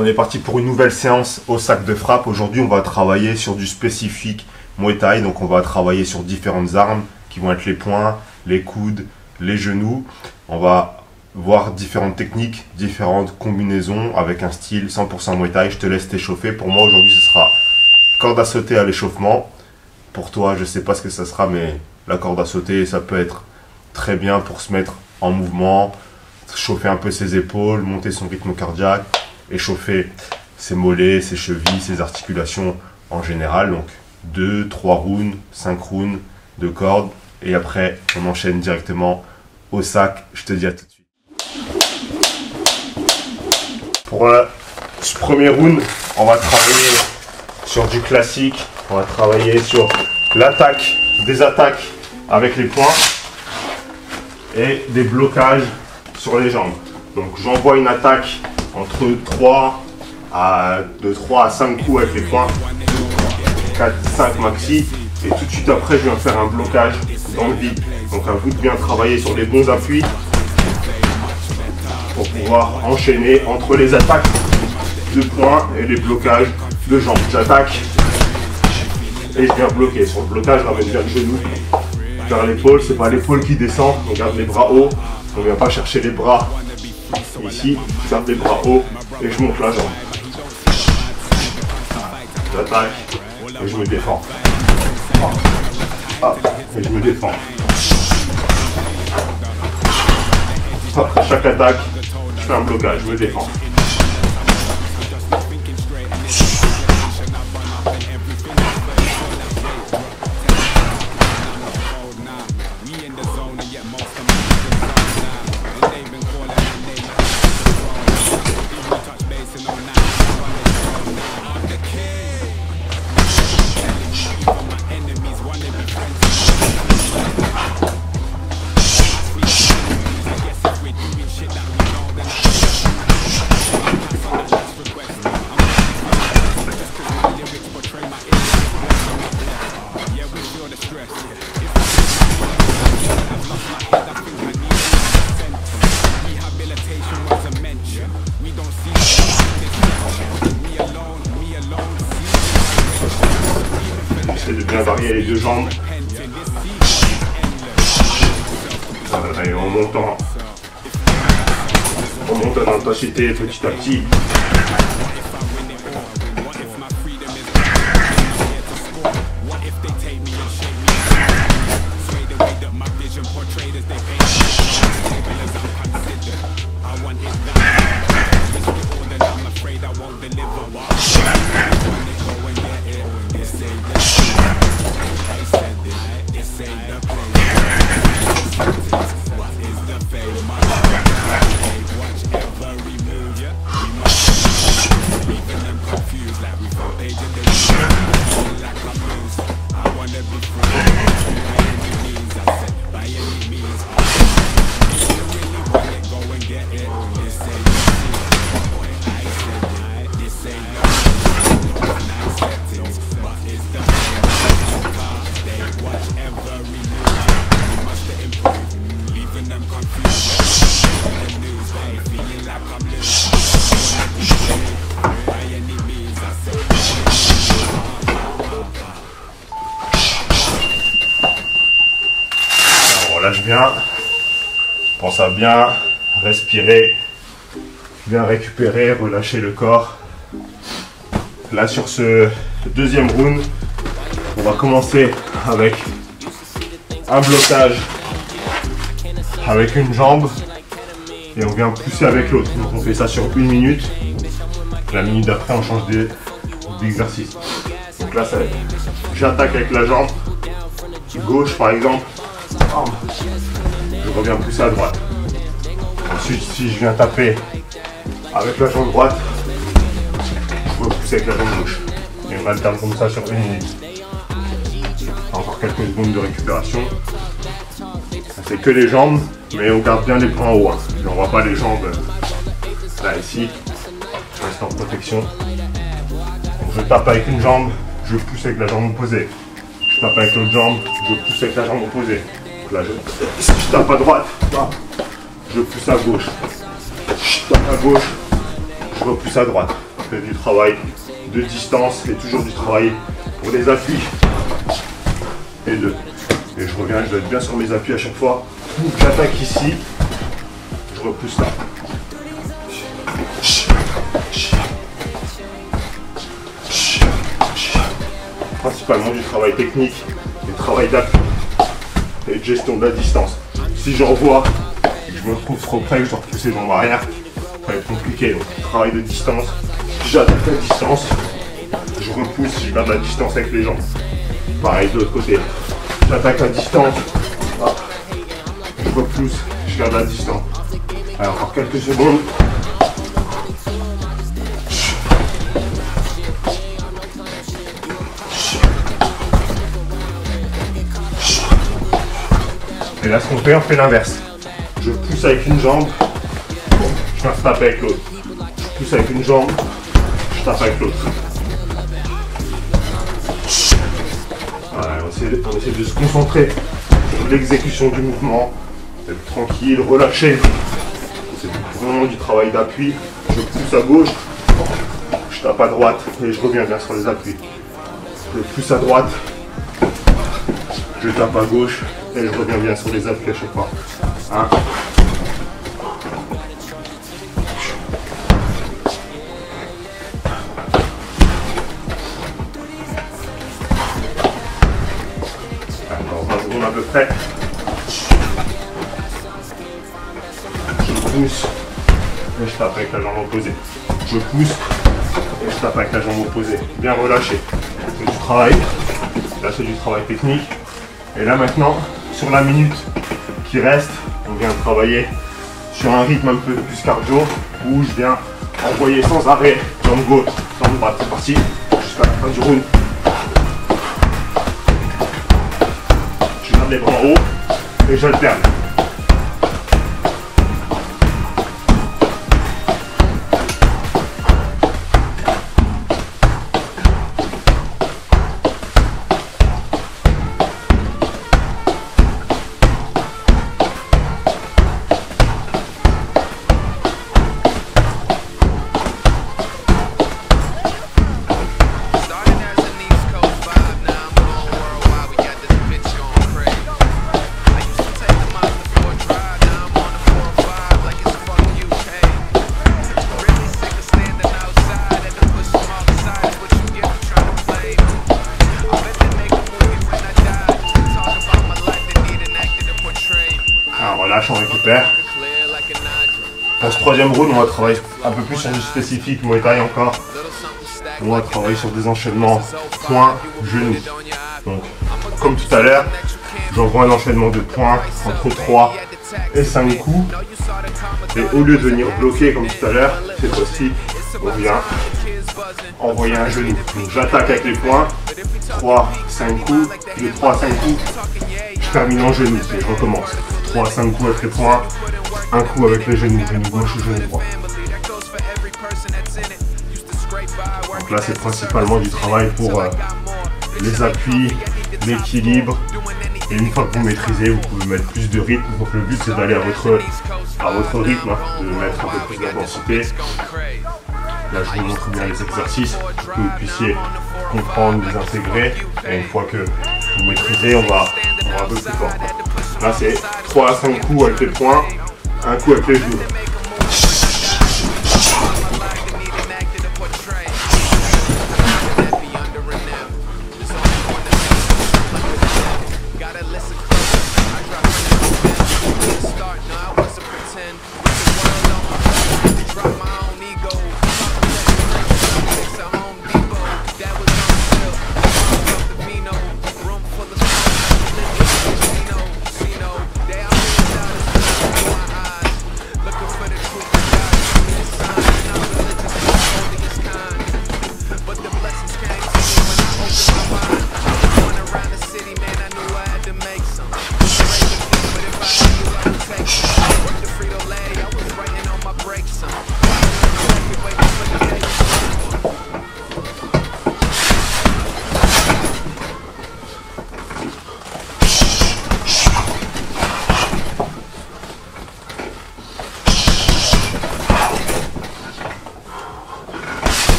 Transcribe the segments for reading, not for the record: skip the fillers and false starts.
On est parti pour une nouvelle séance au sac de frappe. Aujourd'hui, on va travailler sur du spécifique Muay Thai. Donc, on va travailler sur différentes armes qui vont être les poings, les coudes, les genoux. On va voir différentes techniques, différentes combinaisons avec un style 100% Muay Thai. Je te laisse t'échauffer. Pour moi, aujourd'hui, ce sera corde à sauter à l'échauffement. Pour toi, je ne sais pas ce que ça sera, mais la corde à sauter, ça peut être très bien pour se mettre en mouvement, chauffer un peu ses épaules, monter son rythme cardiaque, échauffer ses mollets, ses chevilles, ses articulations en général. Donc 2, 3 rounds, 5 rounds de corde. Et après, on enchaîne directement au sac. Je te dis à tout de suite. Pour ce premier round, on va travailler sur du classique. On va travailler sur l'attaque, des attaques avec les poings et des blocages sur les jambes. Donc j'envoie une attaque entre 3 à 5 coups avec les poings, 4, 5 maxi, et tout de suite après je viens faire un blocage dans le vide. Donc à vous de bien travailler sur les bons appuis pour pouvoir enchaîner entre les attaques de poings et les blocages de jambes. J'attaque et je viens bloquer. Sur le blocage, je ramène bien le genou vers l'épaule. C'est pas l'épaule qui descend. On garde les bras hauts. On ne vient pas chercher les bras ici. Je garde les bras hauts et je monte la jambe. J'attaque et je me défends. Et je me défends. Après chaque attaque, je fais un blocage, je me défends. J'essaie de bien varier les deux jambes. Et en montant en intensité petit à petit. Là je viens, pense à bien respirer, bien récupérer, relâcher le corps. Là sur ce deuxième round, on va commencer avec un blocage avec une jambe et on vient pousser avec l'autre. Donc on fait ça sur 1 minute. La minute d'après on change d'exercice. Donc là j'attaque avec la jambe gauche par exemple. Je reviens pousser à droite. Ensuite, si je viens taper avec la jambe droite, je peux pousser avec la jambe gauche. Et on alterne comme ça sur 1 minute. Encore quelques secondes de récupération. On fait que les jambes, mais on garde bien les poings en haut. Je n'envoie pas les jambes là, ici. Je reste en protection. Donc, je tape avec une jambe, je pousse avec la jambe opposée. Je tape avec l'autre jambe, je pousse avec la jambe opposée. Là, si je tape à droite, je pousse à gauche. Je tape à gauche, je repousse à droite. fait du travail de distance et toujours du travail pour les appuis. Et deux. Et je reviens, je dois être bien sur mes appuis à chaque fois. J'attaque ici, je repousse là. Principalement du travail technique, du travail d'appui et de gestion de la distance. Si je revois et que je me retrouve trop près, que je dois repousser jambes arrière, ça va être compliqué. Donc travail de distance, j'attaque la distance, je repousse, je garde la distance avec les jambes. Pareil de l'autre côté, j'attaque la distance, hop, je repousse, je garde la distance. Alors encore quelques secondes. Et là, ce qu'on fait, on fait l'inverse. Je pousse avec une jambe, je viens taper avec l'autre. Je pousse avec une jambe, je tape avec l'autre. Voilà, on essaie de se concentrer sur l'exécution du mouvement, d'être tranquille, relâché. C'est vraiment du travail d'appui. Je pousse à gauche, je tape à droite et je reviens bien sur les appuis. Je pousse à droite, je tape à gauche et je reviens bien sur les appuis à chaque fois. Hein. Alors, 20 secondes à peu près. Je pousse et je tape avec la jambe opposée. Je pousse et je tape avec la jambe opposée. Bien relâché. C'est du travail. Là, c'est du travail technique. Et là, maintenant, sur la minute qui reste, on vient travailler sur un rythme un peu plus cardio où je viens envoyer sans arrêt jambe gauche, jambe droite. C'est parti jusqu'à la fin du round. Je garde les bras en haut et j'alterne. Alors on relâche, on récupère. Pour ce troisième round, on va travailler un peu plus sur du spécifique Muay Thai encore. On va travailler sur des enchaînements points, genoux. Donc, comme tout à l'heure, j'envoie un enchaînement de points entre 3 et 5 coups. Et au lieu de venir bloquer comme tout à l'heure, cette fois-ci, on vient envoyer un genou. Donc j'attaque avec les poings, 3, 5 coups, de 3 à 5 coups, je termine en genou et je recommence. 3 à 5 coups avec les poings, un coup avec les genoux, genou gauche ou genou droit. Donc là c'est principalement du travail pour les appuis, l'équilibre. Et une fois que vous maîtrisez, vous pouvez mettre plus de rythme. Donc le but c'est d'aller à votre rythme, hein, de mettre un peu plus d'intensité. Là je vous montre bien les exercices pour que vous puissiez comprendre, les intégrer. Et une fois que vous maîtrisez, on va un peu plus fort. Là c'est 3 à 5 coups avec les poings, un coup avec les genoux.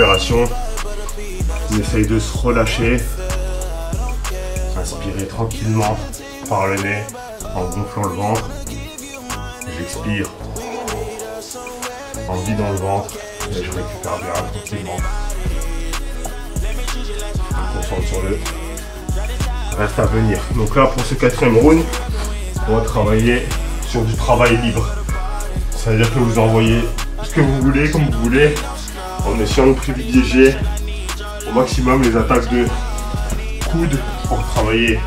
récupération. On essaye de se relâcher. Inspirez tranquillement par le nez en gonflant le ventre. J'expire en vidant le ventre et je récupère bien tranquillement. Je me concentre sur le reste à venir. Donc là, pour ce 4e round, on va travailler sur du travail libre. C'est-à-dire que vous envoyez ce que vous voulez, comme vous voulez, en essayant de privilégier au maximum les attaques de coudes pour travailler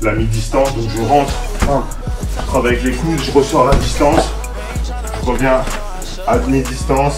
la mi-distance. Donc je rentre, je travaille avec les coudes, je ressors à la distance, je reviens à mi-distance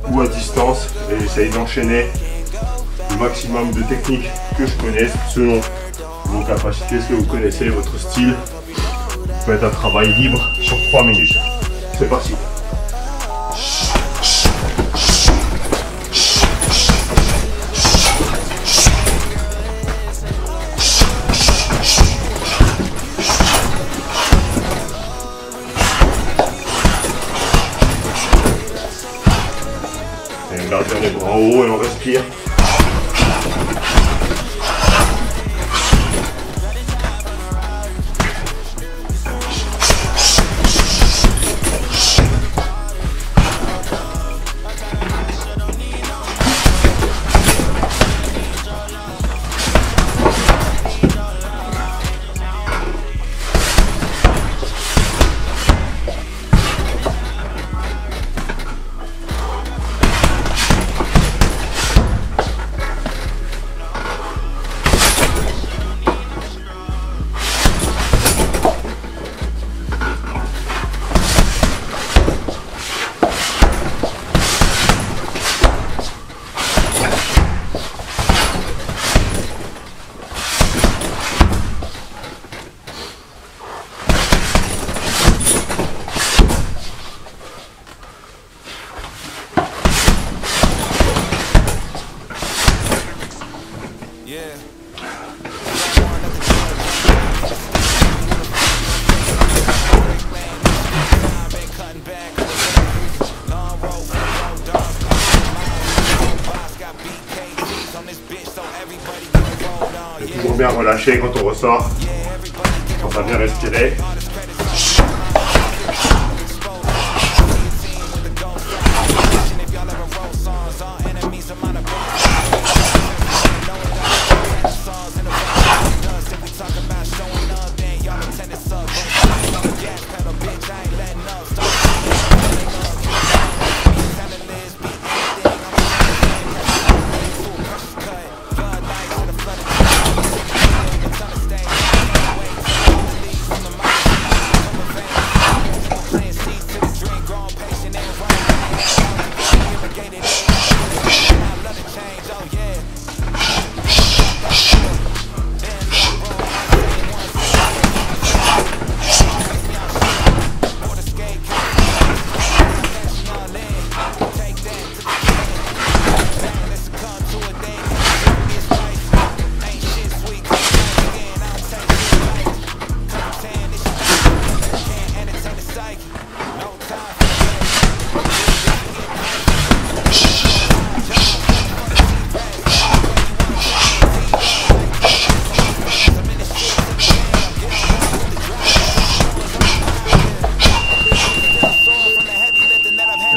ou à distance et j'essaye d'enchaîner le maximum de techniques que je connaisse selon vos capacités, ce que vous connaissez, votre style. Ça peut être un travail libre sur 3 minutes. C'est parti. Et on garde les bras en haut et on respire. C'est toujours bien relâché quand on ressort, quand on va bien respirer.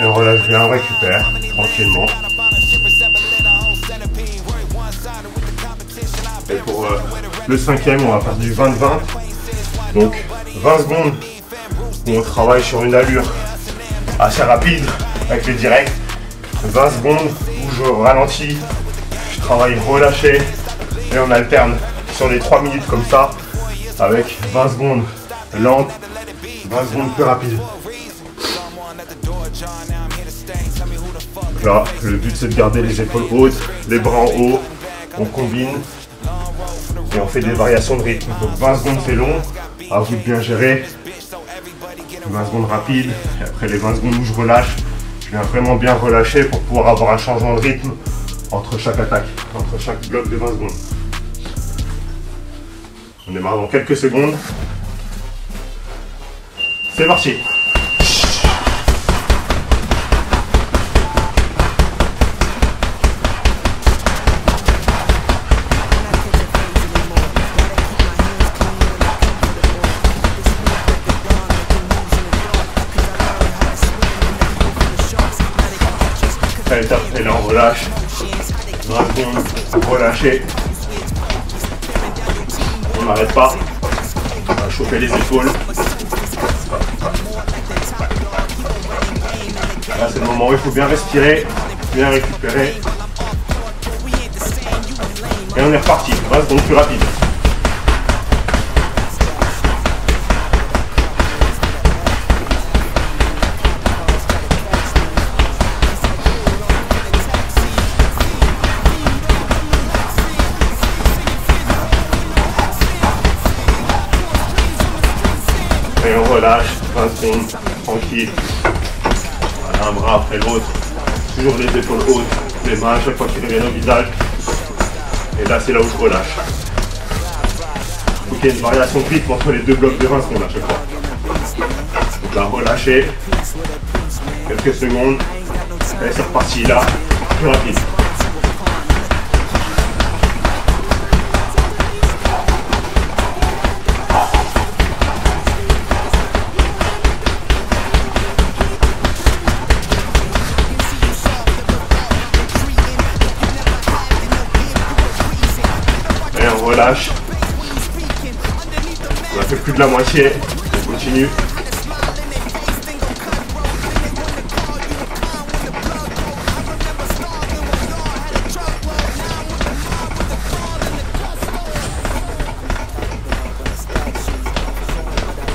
Et on relâche bien, on récupère tranquillement. Et pour le 5e, on va faire du 20-20. Donc 20 secondes où on travaille sur une allure assez rapide avec les directs. 20 secondes où je ralentis, je travaille relâché et on alterne sur les 3 minutes comme ça avec 20 secondes lentes, 20 secondes plus rapides. Donc là, le but c'est de garder les épaules hautes, les bras en haut, on combine et on fait des variations de rythme. Donc 20 secondes c'est long, à vous de bien gérer. 20 secondes rapides, et après les 20 secondes où je relâche, je viens vraiment bien relâcher pour pouvoir avoir un changement de rythme entre chaque attaque, entre chaque bloc de 20 secondes. On démarre dans quelques secondes. C'est parti! relâche. 20 secondes, relâchez. On n'arrête pas. On va chauffer les épaules. Là, c'est le moment où il faut bien respirer, bien récupérer. Et on est reparti. 20 secondes plus rapide. Et on relâche, 20 secondes, tranquille. Voilà, un bras après l'autre. Toujours les épaules hautes, les mains à chaque fois qu'ils reviennent au visage. Et là, c'est là où je relâche. Il faut qu'il y ait une variation de rythme entre les deux blocs de 20 secondes à chaque fois. Donc là, relâchez. Quelques secondes. Et c'est reparti là, plus rapide. Et on relâche. On a fait plus de la moitié. On continue.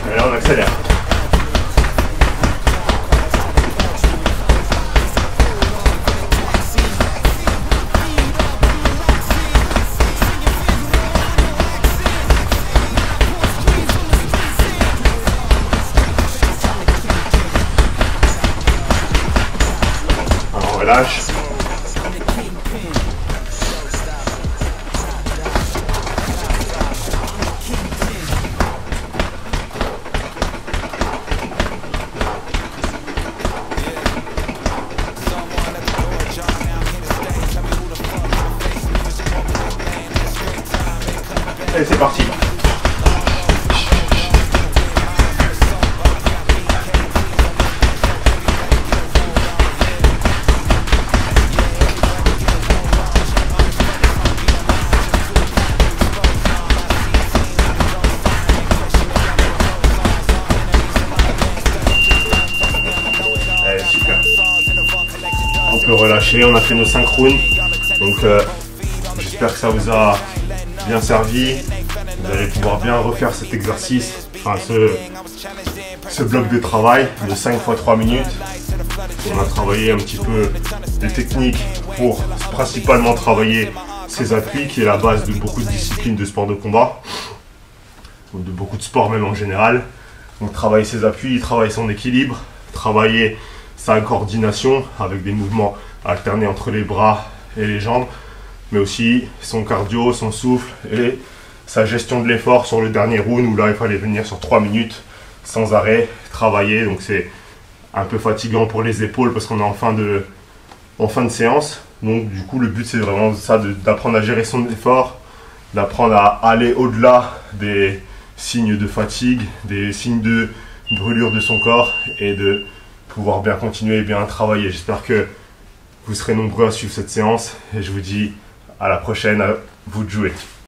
Et là on accélère. On relâche. Et c'est parti. Allez, super. On peut relâcher, on a fait nos 5 rounds. Donc j'espère que ça vous a bien servi. Vous allez pouvoir bien refaire cet exercice, enfin ce bloc de travail de 5 x 3 minutes. On a travaillé un petit peu des techniques pour principalement travailler ses appuis, qui est la base de beaucoup de disciplines de sport de combat, ou de beaucoup de sports même en général. Donc travailler ses appuis, travailler son équilibre, travailler sa coordination avec des mouvements alternés entre les bras et les jambes, mais aussi son cardio, son souffle et sa gestion de l'effort sur le dernier round où là il fallait venir sur 3 minutes sans arrêt, travailler. Donc c'est un peu fatigant pour les épaules parce qu'on est en fin de séance. Donc du coup le but c'est vraiment ça, d'apprendre à gérer son effort, d'apprendre à aller au-delà des signes de fatigue, des signes de brûlure de son corps et de pouvoir bien continuer et bien travailler. J'espère que vous serez nombreux à suivre cette séance et je vous dis à la prochaine, à vous de jouer.